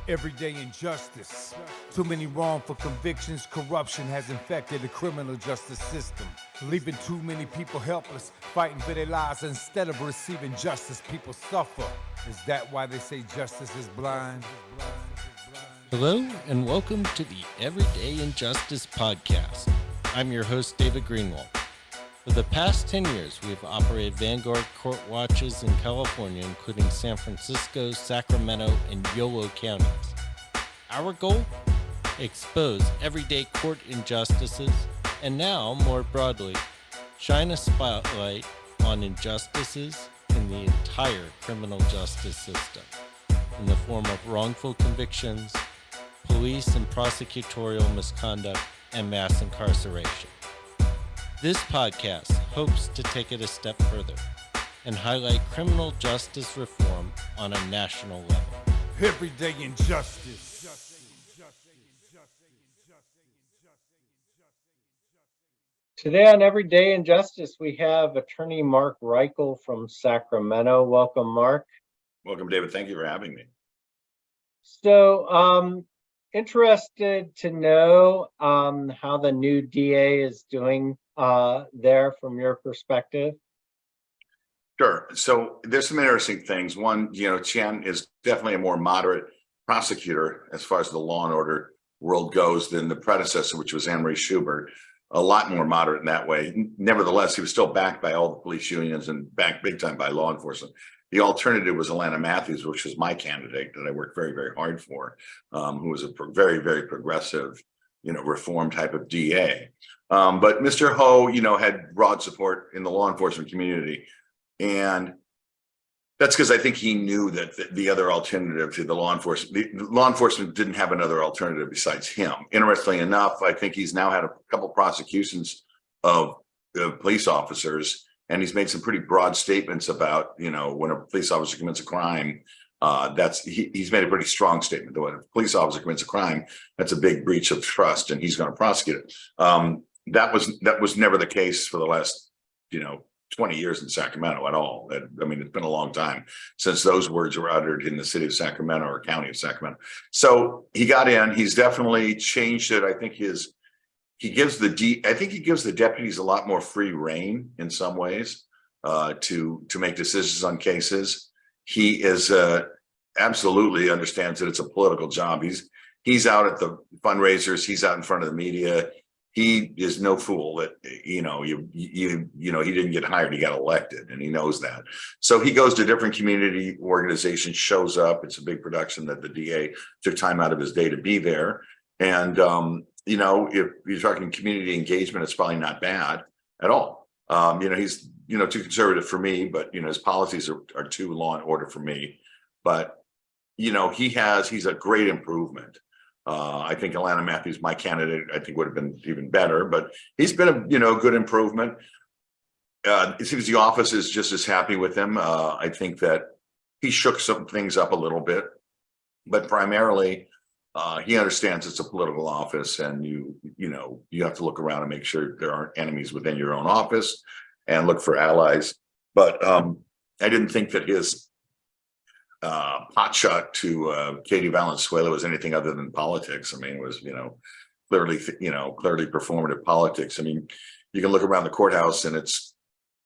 Everyday injustice. Too many wrongful convictions. Corruption has infected the criminal justice system, leaving too many people helpless, fighting for their lives. Instead of receiving justice, people suffer. Is that why they say justice is blind? Hello, and welcome to the Everyday Injustice Podcast. I'm your host, David Greenwald. For the past 10 years, we have operated Vanguard Court Watches in California, including San Francisco, Sacramento, and Yolo counties. Our goal? Expose everyday court injustices, and now, more broadly, shine a spotlight on injustices in the entire criminal justice system, in the form of wrongful convictions, police and prosecutorial misconduct, and mass incarceration. This podcast hopes to take it a step further and highlight criminal justice reform on a national level. Everyday injustice. Today on Everyday Injustice, we have attorney Mark Reichel from Sacramento. Welcome, Mark. Welcome, David. Thank you for having me. So, interested to know how the new DA is doing there from your perspective. Sure. So there's some interesting things. One, Chen is definitely a more moderate prosecutor as far as the law and order world goes than the predecessor, which was Anne Marie Schubert. A lot more moderate in that way. Nevertheless, he was still backed by all the police unions and backed big time by law enforcement. The alternative was Alana Matthews, which was my candidate that I worked very, very hard for, who was a very, very progressive, reform type of DA. But Mr. Ho, had broad support in the law enforcement community. And that's because I think he knew that the other alternative to the law enforcement didn't have another alternative besides him. Interestingly enough, I think he's now had a couple prosecutions of police officers, and he's made some pretty broad statements about, when a police officer commits a crime, he's made a pretty strong statement that when a police officer commits a crime, that's a big breach of trust, and he's going to prosecute it. That was never the case for the last, 20 years in Sacramento at all. I mean, it's been a long time since those words were uttered in the city of Sacramento or county of Sacramento. So he got in. He's definitely changed it. I think he gives the deputies a lot more free rein in some ways to make decisions on cases. He is absolutely understands that it's a political job. He's out at the fundraisers. He's out in front of the media. He is no fool that, he didn't get hired, he got elected, and he knows that. So he goes to different community organizations, shows up. It's a big production that the DA took time out of his day to be there. And, if you're talking community engagement, it's probably not bad at all. He's, too conservative for me, but, his policies are too law and order for me. But, he's a great improvement. I think Alana Matthews, my candidate, I think would have been even better, but he's been a good improvement. It seems the office is just as happy with him. I think that he shook some things up a little bit, but primarily he understands it's a political office, and you have to look around and make sure there aren't enemies within your own office and look for allies. But I didn't think that his hotshot to Katie Valenzuela was anything other than politics. I mean, it was, clearly performative politics. I mean, you can look around the courthouse and it's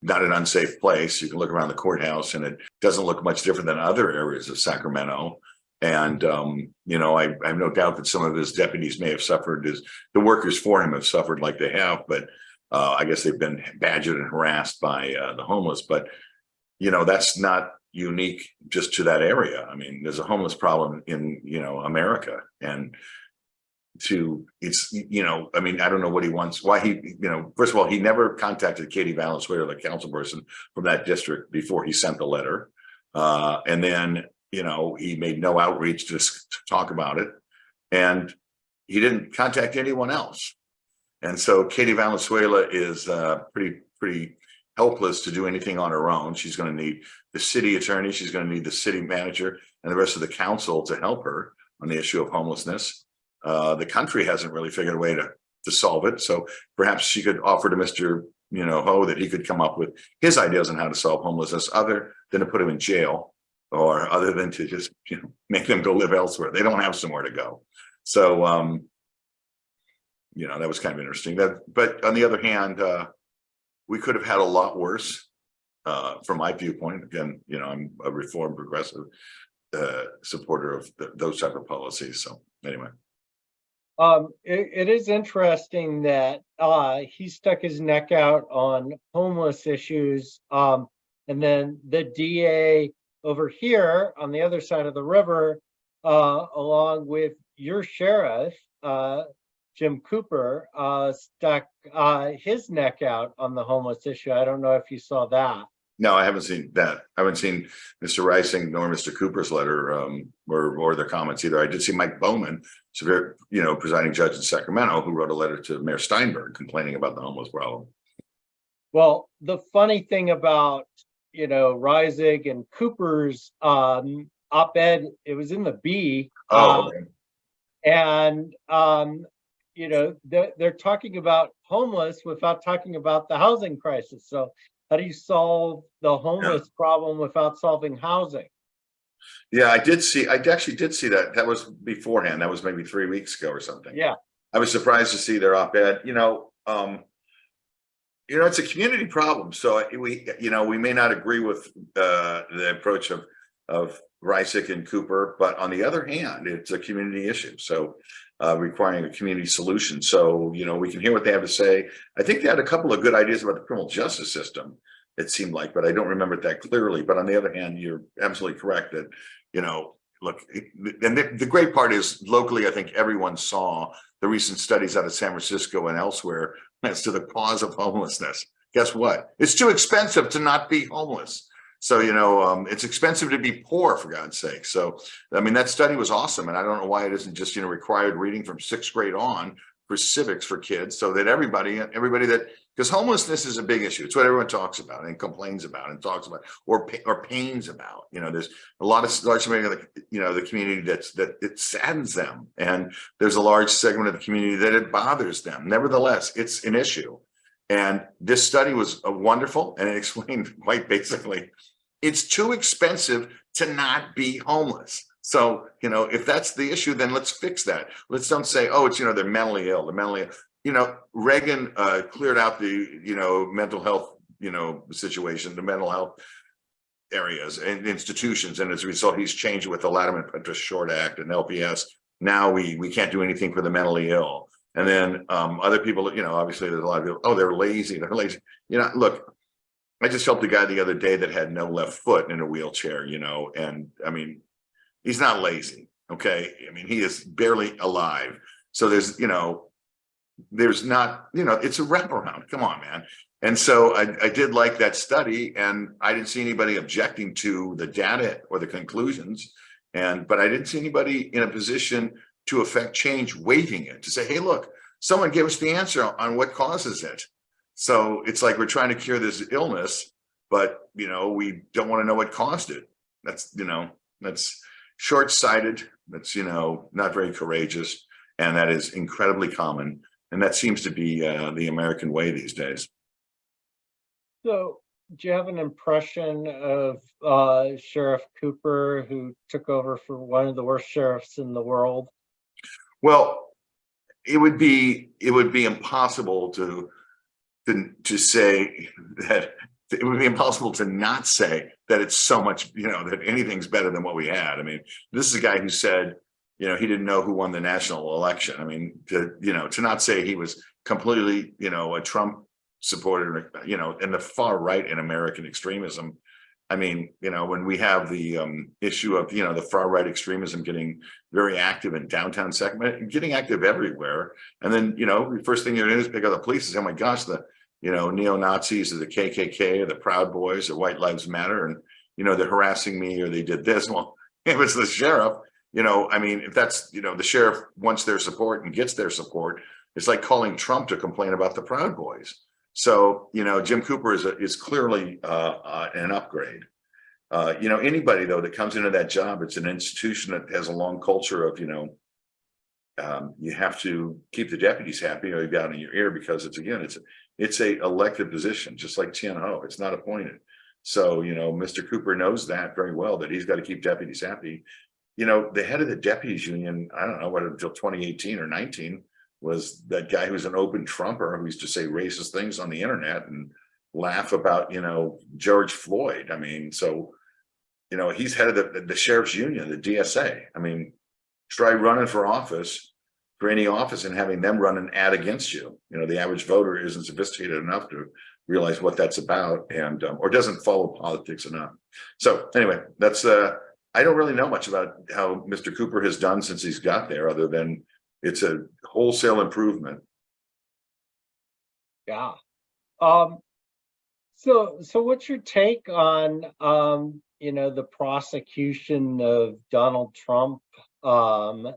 not an unsafe place. You can look around the courthouse and it doesn't look much different than other areas of Sacramento. And, I have no doubt that some of his deputies may have suffered, the workers for him have suffered like they have, but I guess they've been badgered and harassed by the homeless. But, that's not unique just to that area. I mean, there's a homeless problem in, America, and I don't know what he wants, why he, first of all, he never contacted Katie Valenzuela, the council person from that district, before he sent the letter. And then, he made no outreach to talk about it, and he didn't contact anyone else. And so Katie Valenzuela is pretty helpless to do anything on her own. She's going to need the city attorney, she's going to need the city manager, and the rest of the council to help her on the issue of homelessness. The country hasn't really figured a way to solve it. So perhaps she could offer to Mr. Ho that he could come up with his ideas on how to solve homelessness, other than to put him in jail or other than to just, make them go live elsewhere. They don't have somewhere to go. So, that was kind of interesting. But on the other hand, we could have had a lot worse, from my viewpoint. Again, I'm a reform progressive supporter of those type of policies. So anyway. It is interesting that he stuck his neck out on homeless issues, and then the DA over here on the other side of the river, along with your sheriff, Jim Cooper, stuck his neck out on the homeless issue. I don't know if you saw that. No, I haven't seen that. I haven't seen Mr. Reising nor Mr. Cooper's letter, or their comments either. I did see Mike Bowman, presiding judge in Sacramento, who wrote a letter to Mayor Steinberg complaining about the homeless problem. Well, the funny thing about, Reisig and Cooper's op-ed, it was in the B. Okay. And they're talking about homeless without talking about the housing crisis. So how do you solve the homeless problem without solving housing? Yeah, I actually did see that. That was beforehand. That was maybe 3 weeks ago or something. Yeah. I was surprised to see their op-ed. It's a community problem. So we may not agree with the approach of Reisig and Cooper, but on the other hand, it's a community issue. So requiring a community solution. So, we can hear what they have to say. I think they had a couple of good ideas about the criminal justice system, it seemed like, but I don't remember it that clearly. But on the other hand, you're absolutely correct that, look, and the great part is locally, I think everyone saw the recent studies out of San Francisco and elsewhere as to the cause of homelessness. Guess what? It's too expensive to not be homeless. So, it's expensive to be poor, for God's sake. So, that study was awesome. And I don't know why it isn't just, required reading from 6th grade on for civics for kids, so that everybody that, because homelessness is a big issue. It's what everyone talks about and complains about and talks about or pains about. There's a lot of large segment of the community that it saddens them. And there's a large segment of the community that it bothers them. Nevertheless, it's an issue. And this study was wonderful. And it explained quite basically, it's too expensive to not be homeless. So, if that's the issue, then let's fix that. Let's don't say, oh, it's, they're mentally ill. They're mentally ill. Reagan cleared out the, mental health, situation, the mental health areas and institutions. And as a result, he's changed with the Latimer Petrus Short Act and LPS. Now we can't do anything for the mentally ill. And then other people, obviously there's a lot of people, oh, they're lazy. They're lazy. Look, I just helped a guy the other day that had no left foot in a wheelchair, and he's not lazy. Okay. He is barely alive. So there's not, it's a wraparound. Come on, man. And so I did like that study, and I didn't see anybody objecting to the data or the conclusions. But I didn't see anybody in a position to affect change, waiving it, to say, hey, look, someone gave us the answer on what causes it. So it's like we're trying to cure this illness, but, we don't want to know what caused it. That's short-sighted. That's, not very courageous. And that is incredibly common. And that seems to be the American way these days. So do you have an impression of Sheriff Cooper, who took over for one of the worst sheriffs in the world? Well, it would be impossible to say that. It would be impossible to not say that it's so much, that anything's better than what we had. This is a guy who said, he didn't know who won the national election. To not say he was completely, a Trump supporter, and the far right in American extremism. When we have the issue of, the far right extremism getting very active in downtown Sacramento, getting active everywhere. And then, the first thing you're doing is pick up the police and say, oh my gosh, the neo-Nazis or the KKK or the Proud Boys or White Lives Matter. And, they're harassing me or they did this. Well, it was the sheriff, if that's, the sheriff wants their support and gets their support, it's like calling Trump to complain about the Proud Boys. So, Jim Cooper is clearly an upgrade. Anybody, though, that comes into that job, it's an institution that has a long culture of, you have to keep the deputies happy or you got in your ear, because it's a elected position, just like Tian Ho. It's not appointed. So, Mr. Cooper knows that very well, that he's got to keep deputies happy. The head of the deputies union, I don't know what, until 2018 or 19, was that guy who's an open Trumper who used to say racist things on the internet and laugh about, George Floyd. I mean, so, he's head of the sheriff's union, the DSA. I mean, try running for office, for any office, and having them run an ad against you. The average voter isn't sophisticated enough to realize what that's about, and or doesn't follow politics enough. So anyway, that's I don't really know much about how Mr. Cooper has done since he's got there, other than it's a wholesale improvement. Yeah. So what's your take on the prosecution of Donald Trump? It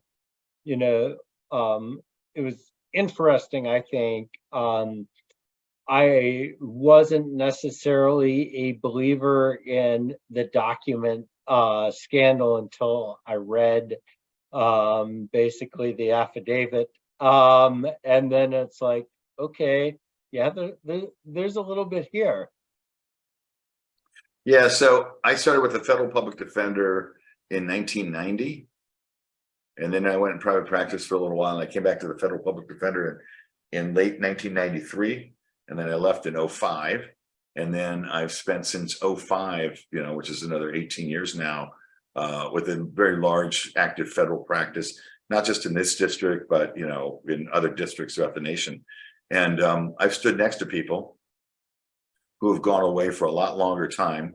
was interesting, I think. I wasn't necessarily a believer in the document scandal until I read basically the affidavit. And then it's like, okay, yeah, there's a little bit here. Yeah, so I started with the federal public defender in 1990. And then I went in private practice for a little while, and I came back to the federal public defender in late 1993. And then I left in 2005. And then I've spent since 2005, which is another 18 years now, with a very large active federal practice, not just in this district, but, in other districts throughout the nation. And I've stood next to people who have gone away for a lot longer time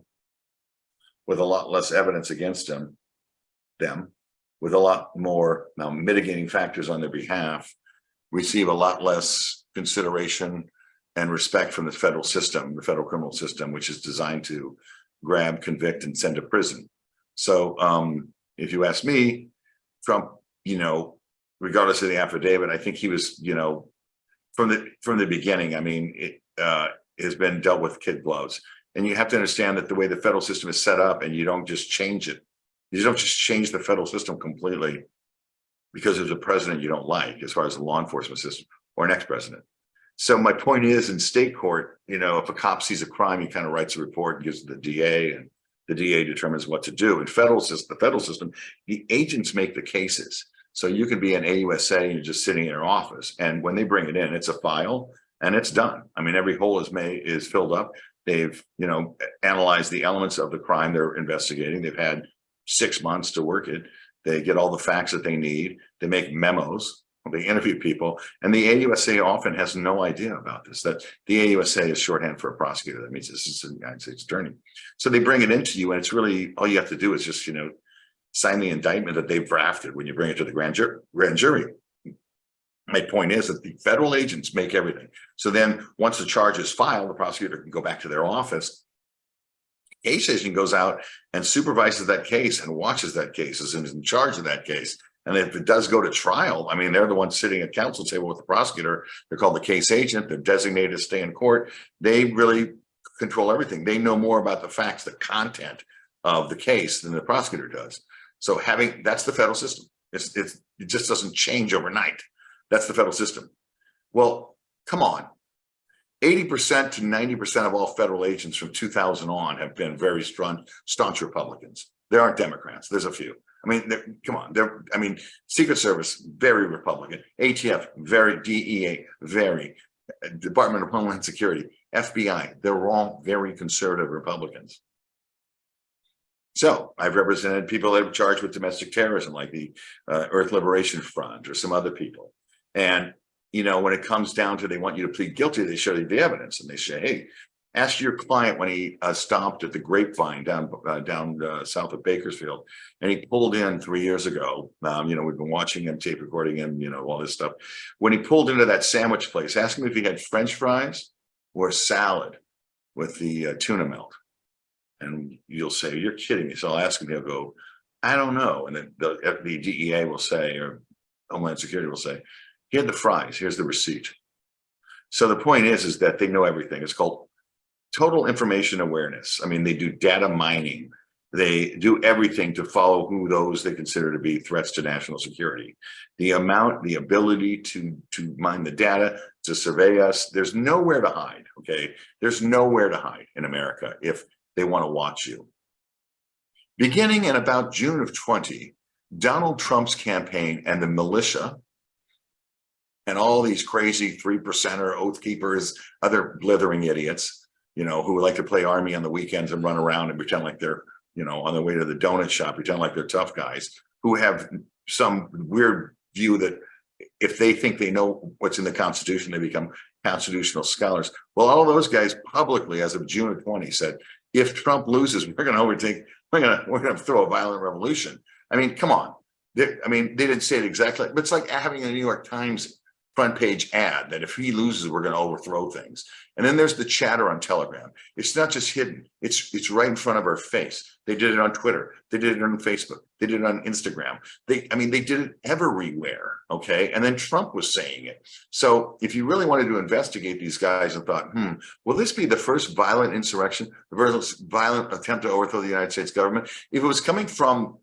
with a lot less evidence against them, with a lot more mitigating factors on their behalf, receive a lot less consideration and respect from the federal system, the federal criminal system, which is designed to grab, convict, and send to prison. So if you ask me, Trump, regardless of the affidavit, I think he was, from the beginning, I mean, it has been dealt with kid gloves. And you have to understand that the way the federal system is set up, and you don't just change it. You don't just change the federal system completely because there's a president you don't like, as far as the law enforcement system, or an ex-president. So my point is, in state court, if a cop sees a crime, he kind of writes a report and gives it to the DA, and the DA determines what to do. In the federal system, the agents make the cases. So you can be an AUSA and you're just sitting in your office, and when they bring it in, it's a file and it's done. I mean, every hole is filled up. They've analyzed the elements of the crime they're investigating. They've had 6 months to work it. They get all the facts that they need. They make memos. They interview people, and the AUSA often has no idea about this. That the AUSA is shorthand for a prosecutor. That means this is a United States attorney. So they bring it into you, and it's really all you have to do is just sign the indictment that they've drafted when you bring it to the grand jury. My point is that the federal agents make everything. So then once the charge is filed, the prosecutor can go back to their office. Case agent goes out and supervises that case and watches that case, is in charge of that case. And if it does go to trial, I mean, they're the ones sitting at counsel table with the prosecutor. They're called the case agent. They're designated to stay in court. They really control everything. They know more about the facts, the content of the case than the prosecutor does. So that's the federal system. It just doesn't change overnight. That's the federal system. Well, come on. 80% to 90% of all federal agents from 2000 on have been very staunch Republicans. There aren't Democrats. There's a few. I mean, come on. Secret Service, very Republican. ATF, very. DEA, very. Department of Homeland Security, FBI, they're all very conservative Republicans. So I've represented people that are charged with domestic terrorism, like the Earth Liberation Front or some other people. And, when it comes down to they want you to plead guilty, they show you the evidence and they say, hey, ask your client when he stopped at the Grapevine down south of Bakersfield, and he pulled in 3 years ago. We've been watching him, tape recording him, all this stuff. When he pulled into that sandwich place, ask him if he had French fries or salad with the tuna melt. And you'll say, you're kidding me. So I'll ask him, he'll go, I don't know. And then the DEA will say, or Homeland Security will say, here are the fries, here's the receipt. So the point is that they know everything. It's called total information awareness. I mean, they do data mining. They do everything to follow who those they consider to be threats to national security. The ability to mine the data, to survey us, there's nowhere to hide, okay? There's nowhere to hide in America if They want to watch you. Beginning in about June of 20, Donald Trump's campaign and the militia and all these crazy 3%er oath keepers, other blithering idiots, who like to play army on the weekends and run around and pretend like they're, on their way to the donut shop, pretend like they're tough guys, who have some weird view that if they think they know what's in the Constitution, they become constitutional scholars. Well, all those guys publicly, as of June of 20, said, if Trump loses, we're going to overtake, we're going to throw a violent revolution. I mean, come on. They didn't say it exactly, but it's like having a New York Times front page ad that if he loses, we're going to overthrow things. And then there's the chatter on Telegram. It's not just hidden. It's right in front of our face. They did it on Twitter. They did it on Facebook. They did it on Instagram. They did it everywhere. Okay. And then Trump was saying it. So if you really wanted to investigate these guys and thought, will this be the first violent insurrection, the first violent attempt to overthrow the United States government? If it was coming from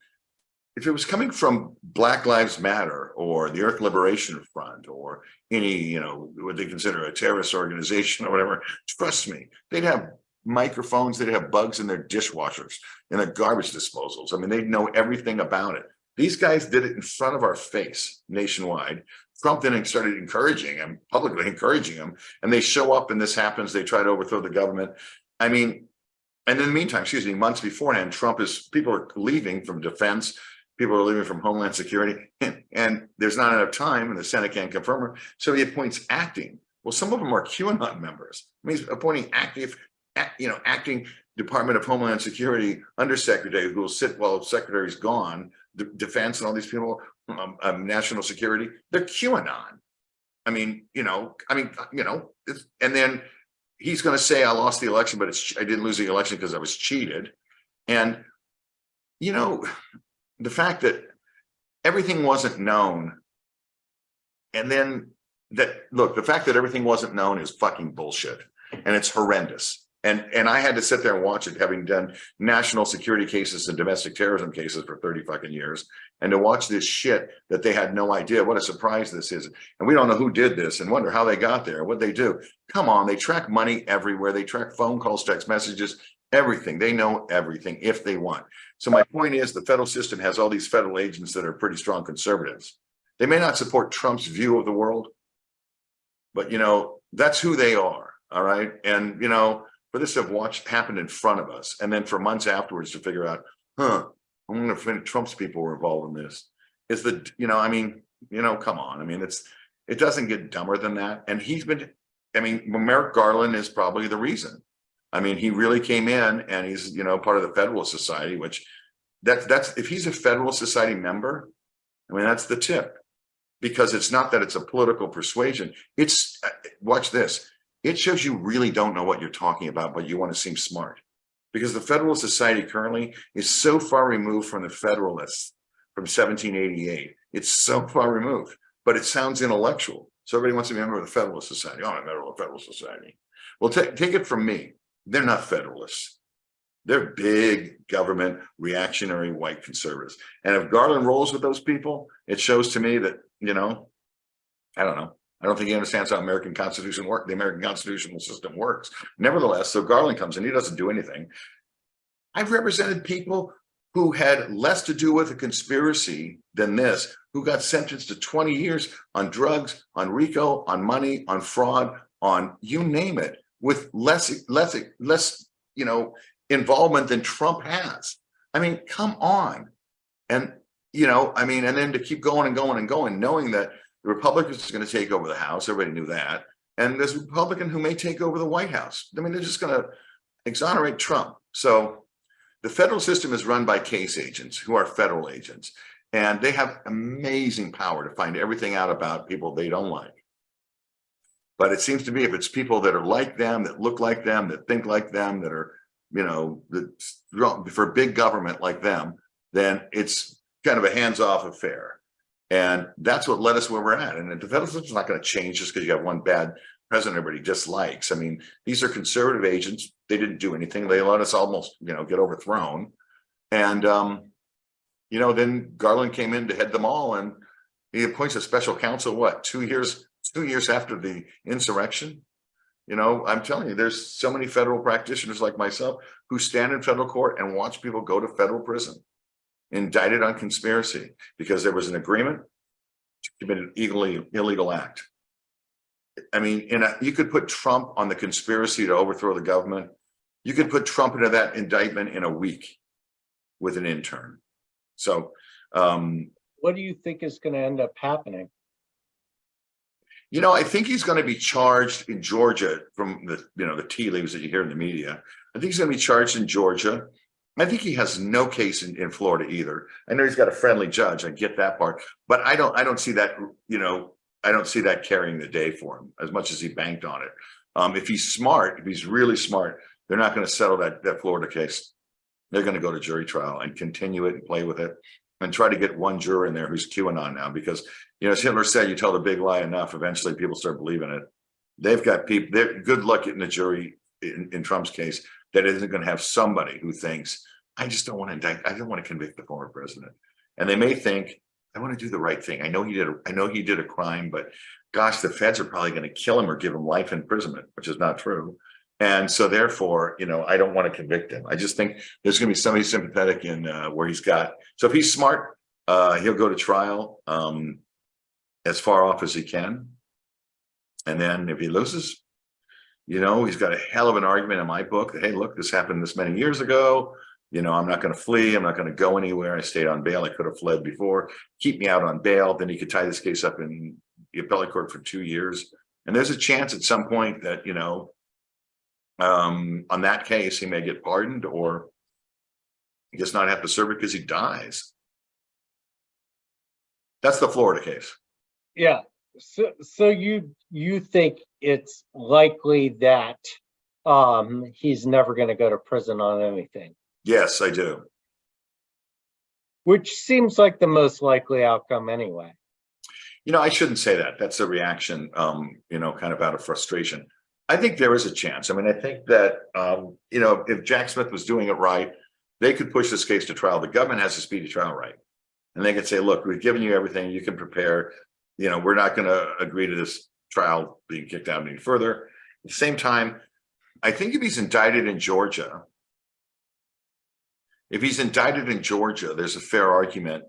Black Lives Matter or the Earth Liberation Front or any, what they consider a terrorist organization or whatever, trust me, they'd have microphones, they'd have bugs in their dishwashers, in their garbage disposals. I mean, they'd know everything about it. These guys did it in front of our face nationwide. Trump then started encouraging them, publicly encouraging them, and they show up and this happens. They try to overthrow the government. I mean, and in the meantime, months beforehand, people are leaving from defense. People are leaving from Homeland Security, and there's not enough time, and the Senate can't confirm it. So he appoints acting. Well, some of them are QAnon members. I mean, he's appointing acting Department of Homeland Security undersecretary who will sit while the secretary's gone. Defense and all these people, national security, they're QAnon. And then he's going to say, I lost the election, but I didn't lose the election because I was cheated. And, the fact that everything wasn't known, and then the fact that everything wasn't known is fucking bullshit, and it's horrendous. And I had to sit there and watch it, having done national security cases and domestic terrorism cases for 30 fucking years, and to watch this shit that they had no idea what a surprise this is, and we don't know who did this, and wonder how they got there, what they do. Come on, they track money everywhere. They track phone calls, text messages, everything. They know everything if they want. So my point is, the federal system has all these federal agents that are pretty strong conservatives. They may not support Trump's view of the world, but that's who they are. All right. And for this to have happened in front of us, and then for months afterwards to figure out, I wonder if Trump's people were involved in this, is come on. I mean, it doesn't get dumber than that. And Merrick Garland is probably the reason. I mean, he really came in, and he's, part of the Federalist Society, which that's if he's a Federalist Society member, that's the tip, because it's not that it's a political persuasion. It's watch this. It shows you really don't know what you're talking about, but you want to seem smart, because the Federalist Society currently is so far removed from the Federalists from 1788. It's so far removed, but it sounds intellectual. So everybody wants to be a member of the Federalist Society. Oh, I'm a member of the Federalist Society. Well, take it from me. They're not Federalists. They're big government, reactionary white conservatives. And if Garland rolls with those people, it shows to me that, I don't know. I don't think he understands how the American constitutional system works. Nevertheless, so Garland comes in, he doesn't do anything. I've represented people who had less to do with a conspiracy than this, who got sentenced to 20 years on drugs, on RICO, on money, on fraud, on you name it, with less involvement than Trump has. I mean, come on. And, and then to keep going and going and going, knowing that the Republicans are going to take over the House. Everybody knew that. And there's a Republican who may take over the White House. I mean, they're just going to exonerate Trump. So the federal system is run by case agents who are federal agents, and they have amazing power to find everything out about people they don't like. But it seems to me if it's people that are like them, that look like them, that think like them, that are, for big government like them, then it's kind of a hands-off affair. And that's what led us where we're at. And the federal system is not going to change just because you have one bad president everybody dislikes. I mean, these are conservative agents. They didn't do anything. They let us almost, get overthrown. And, then Garland came in to head them all, and he appoints a special counsel, 2 years after the insurrection? I'm telling you, there's so many federal practitioners like myself who stand in federal court and watch people go to federal prison, indicted on conspiracy because there was an agreement to commit an illegal act. I mean, you could put Trump on the conspiracy to overthrow the government. You could put Trump into that indictment in a week with an intern. So, what do you think is going to end up happening? I think he's going to be charged in Georgia from the tea leaves that you hear in the media. I think he's going to be charged in Georgia. I think he has no case in Florida either. I know he's got a friendly judge. I get that part, but I don't see that, I don't see that carrying the day for him as much as he banked on it. If he's really smart, they're not going to settle that Florida case. They're going to go to jury trial and continue it and play with it and try to get one juror in there who's QAnon now, because, as Hitler said, you tell the big lie enough, eventually people start believing it. They've got people, they're good luck getting a jury in Trump's case that isn't going to have somebody who thinks, I just don't want to indict, I don't want to convict the former president. And they may think, I want to do the right thing. I know he did a crime, but gosh, the feds are probably going to kill him or give him life imprisonment, which is not true. And so therefore, I don't want to convict him. I just think there's going to be somebody sympathetic in where he's got. So if he's smart, he'll go to trial as far off as he can. And then if he loses, he's got a hell of an argument in my book that, hey, look, this happened this many years ago. I'm not going to flee. I'm not going to go anywhere. I stayed on bail. I could have fled before. Keep me out on bail. Then he could tie this case up in the appellate court for 2 years. And there's a chance at some point that, on that case, he may get pardoned or he does not have to serve it because he dies. That's the Florida case. Yeah. So you think it's likely that he's never going to go to prison on anything? Yes, I do. Which seems like the most likely outcome anyway. I shouldn't say that. That's a reaction, kind of out of frustration. I think there is a chance. I mean, I think that, if Jack Smith was doing it right, they could push this case to trial. The government has a speedy trial right. And they could say, look, we've given you everything. You can prepare. We're not going to agree to this trial being kicked out any further. At the same time, I think if he's indicted in Georgia, there's a fair argument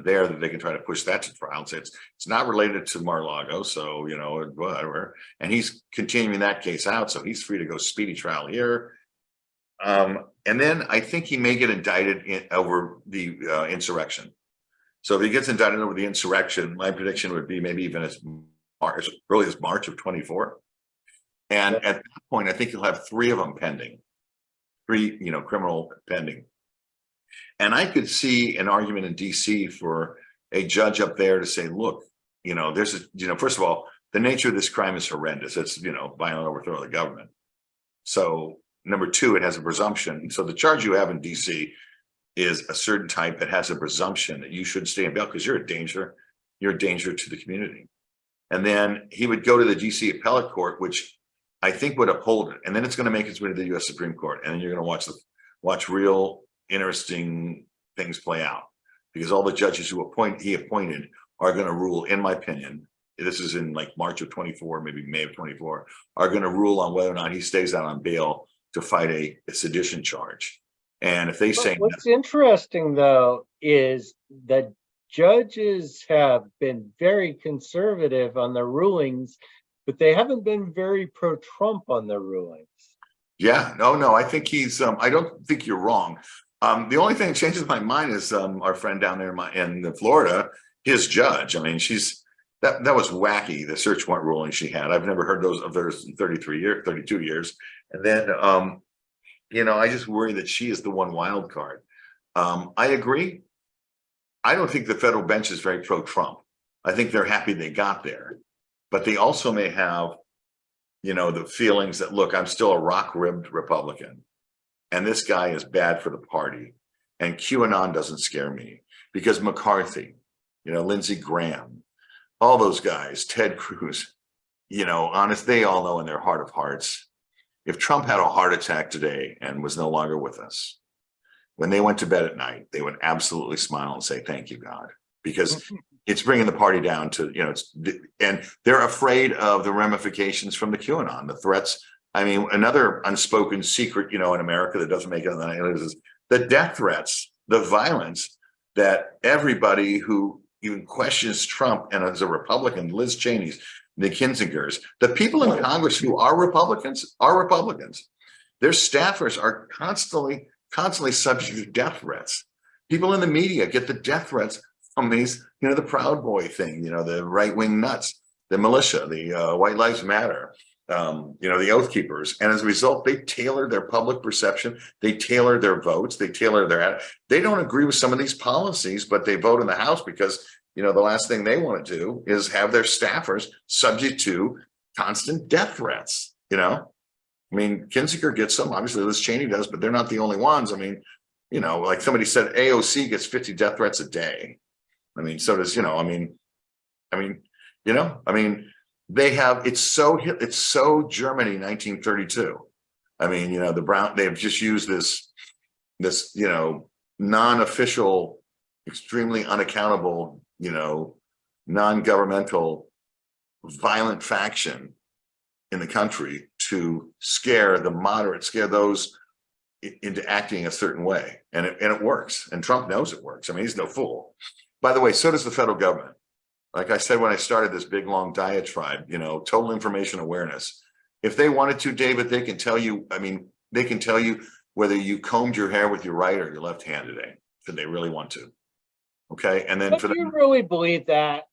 there that they can try to push that to trial and say it's not related to Mar-a-Lago, so whatever. And he's continuing that case out, so he's free to go speedy trial here. And then I think he may get indicted over the insurrection. So if he gets indicted over the insurrection, my prediction would be maybe even as early as March of 24. And at that point, I think he'll have 3 of them pending, 3 criminal pending. And I could see an argument in DC for a judge up there to say, look, first of all, the nature of this crime is horrendous. It's, violent overthrow of the government. So number 2, it has a presumption. So the charge you have in DC is a certain type that has a presumption that you should stay in bail because you're a danger. You're a danger to the community. And then he would go to the DC appellate court, which I think would uphold it. And then it's going to make its way to the US Supreme Court. And then you're going to watch real interesting things play out, because all the judges he appointed are going to rule, in my opinion, this is in like March of 24, maybe May of 24, are going to rule on whether or not he stays out on bail to fight a sedition charge. And if they say what's interesting though is that judges have been very conservative on their rulings, but they haven't been very pro-Trump on their rulings. Yeah, no, I think I don't think you're wrong. The only thing that changes my mind is our friend down there in Florida, his judge. I mean, that was wacky, the search warrant ruling she had. I've never heard those of theirs in 32 years. And then, I just worry that she is the one wild card. I agree. I don't think the federal bench is very pro-Trump. I think they're happy they got there, but they also may have, the feelings that, look, I'm still a rock-ribbed Republican, and this guy is bad for the party, and QAnon doesn't scare me because McCarthy, Lindsey Graham, all those guys, Ted Cruz, honest, they all know in their heart of hearts, if Trump had a heart attack today and was no longer with us, when they went to bed at night, they would absolutely smile and say, thank you, God, because it's bringing the party down to, and they're afraid of the ramifications from the QAnon, the threats. I mean, another unspoken secret, in America that doesn't make it on the news is the death threats, the violence that everybody who even questions Trump and as a Republican, Liz Cheney's, the Kinsingers, the people in Congress who are Republicans. Their staffers are constantly subject to death threats. People in the media get the death threats from these, the Proud Boy thing, the right-wing nuts, the militia, the White Lives Matter, the Oath Keepers. And as a result, they tailor their public perception. They tailor their votes. They tailor they don't agree with some of these policies, but they vote in the House because, the last thing they want to do is have their staffers subject to constant death threats, I mean, Kinzinger gets some, obviously Liz Cheney does, but they're not the only ones. I mean, like somebody said, AOC gets 50 death threats a day. I mean, so does, they have, it's so Germany 1932. I mean, they've just used this, non-official, extremely unaccountable, non-governmental violent faction in the country to scare the moderate, scare those into acting a certain way. And it works. And Trump knows it works. I mean, he's no fool. By the way, so does the federal government. Like I said, when I started this big, long diatribe, total information awareness. If they wanted to, David, they can tell you, they can tell you whether you combed your hair with your right or your left hand today, if they really want to. Okay. And then But do you really believe that?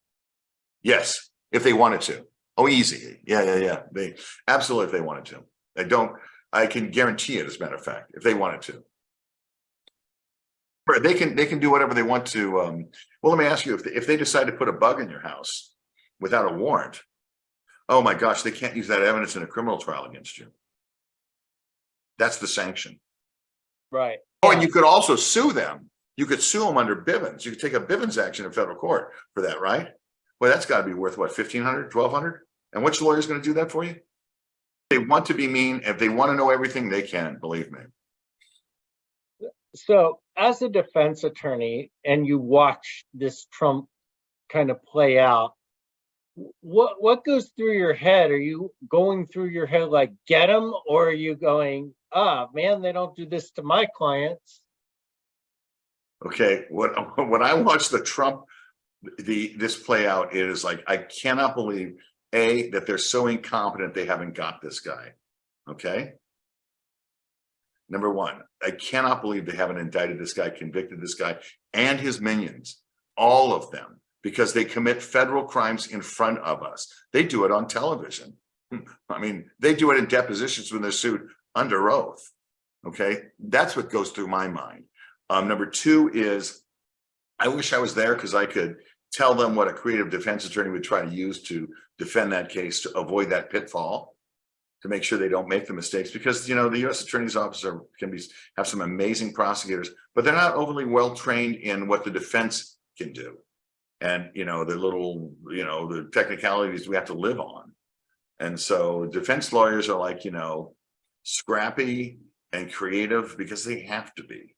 Yes, if they wanted to. Oh, easy. Yeah. They absolutely, if they wanted to. I can guarantee it, as a matter of fact, if they wanted to. They can do whatever they want to. Well, let me ask you, if they decide to put a bug in your house without a warrant, oh my gosh, they can't use that evidence in a criminal trial against you. That's the sanction. Right. Oh, and you could also sue them. You could sue them under Bivens. You could take a Bivens action in federal court for that, right? Well, that's got to be worth what, $1,500, $1,200? And which lawyer is going to do that for you? They want to be mean. If they want to know everything, they can, believe me. So as a defense attorney, and you watch this Trump kind of play out, what goes through your head? Are you going through your head like, get him? Or are you going, man, they don't do this to my clients? Okay, when I watch the Trump, this play out, it is like, I cannot believe, A, that they're so incompetent they haven't got this guy. Okay. Number one, I cannot believe they haven't indicted this guy, convicted this guy and his minions, all of them, because they commit federal crimes in front of us. They do it on television. I mean, they do it in depositions when they're sued under oath. Okay, that's what goes through my mind. Number two is, I wish I was there because I could tell them what a creative defense attorney would try to use to defend that case, to avoid that pitfall, to make sure they don't make the mistakes, because the U.S. Attorney's Office have some amazing prosecutors, but they're not overly well trained in what the defense can do, and the little the technicalities we have to live on. And so defense lawyers are like scrappy and creative because they have to be,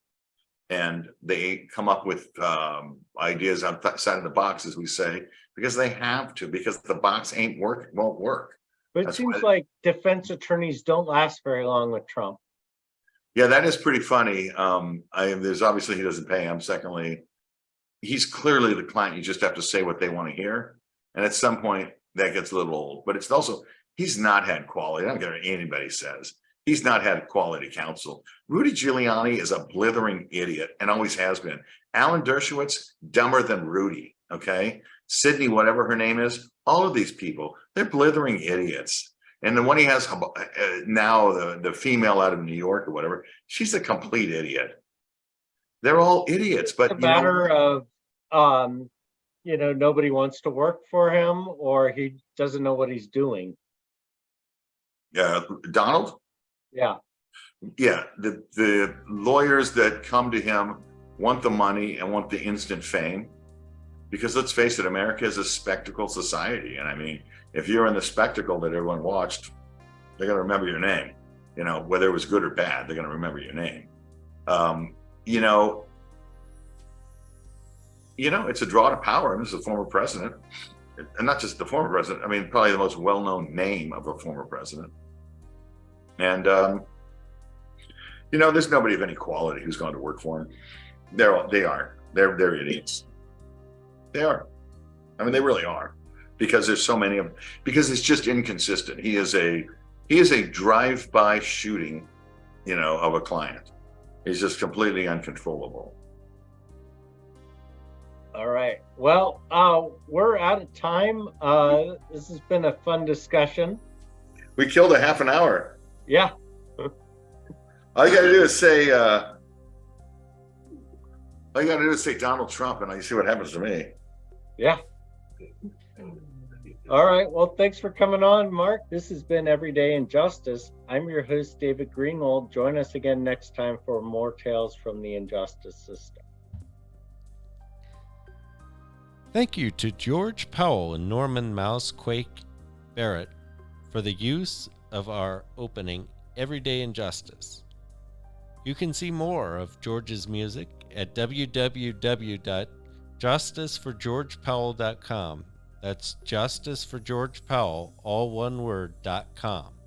and they come up with ideas outside of the box, as we say, because they have to, because the box won't work. But it seems like defense attorneys don't last very long with Trump. Yeah, that is pretty funny. There's obviously, he doesn't pay him. Secondly, he's clearly the client. You just have to say what they want to hear. And at some point that gets a little old, but it's also, he's not had quality. I don't care what anybody says. He's not had quality counsel. Rudy Giuliani is a blithering idiot and always has been. Alan Dershowitz, dumber than Rudy. Okay. Sydney, whatever her name is, all of these people, they're blithering idiots. And the one he has now, the female out of New York or whatever, she's a complete idiot. They're all idiots. But it's a matter of, nobody wants to work for him, or he doesn't know what he's doing. Donald? Yeah. Yeah. The lawyers that come to him want the money and want the instant fame. Because let's face it, America is a spectacle society. And I mean, if you're in the spectacle that everyone watched, they're going to remember your name. Whether it was good or bad, they're going to remember your name. it's a draw to power. And this is a former president, and not just the former president. I mean, probably the most well-known name of a former president. And, there's nobody of any quality who's gone to work for him. They're idiots. They are. I mean, they really are, because there's so many of them, because it's just inconsistent. He is a drive-by shooting, of a client. He's just completely uncontrollable. All right. Well, we're out of time. This has been a fun discussion. We killed a half an hour. Yeah. All you got to do is say, Donald Trump, and you see what happens to me. Yeah. All right. Well, thanks for coming on, Mark. This has been Everyday Injustice. I'm your host, David Greenwald. Join us again next time for more tales from the injustice system. Thank you to George Powell and Norman Mousequake Barrett for the use of our opening, Everyday Injustice. You can see more of George's music at www.justiceforgeorgepowell.com. That's Justice for George Powell, all one word, .com.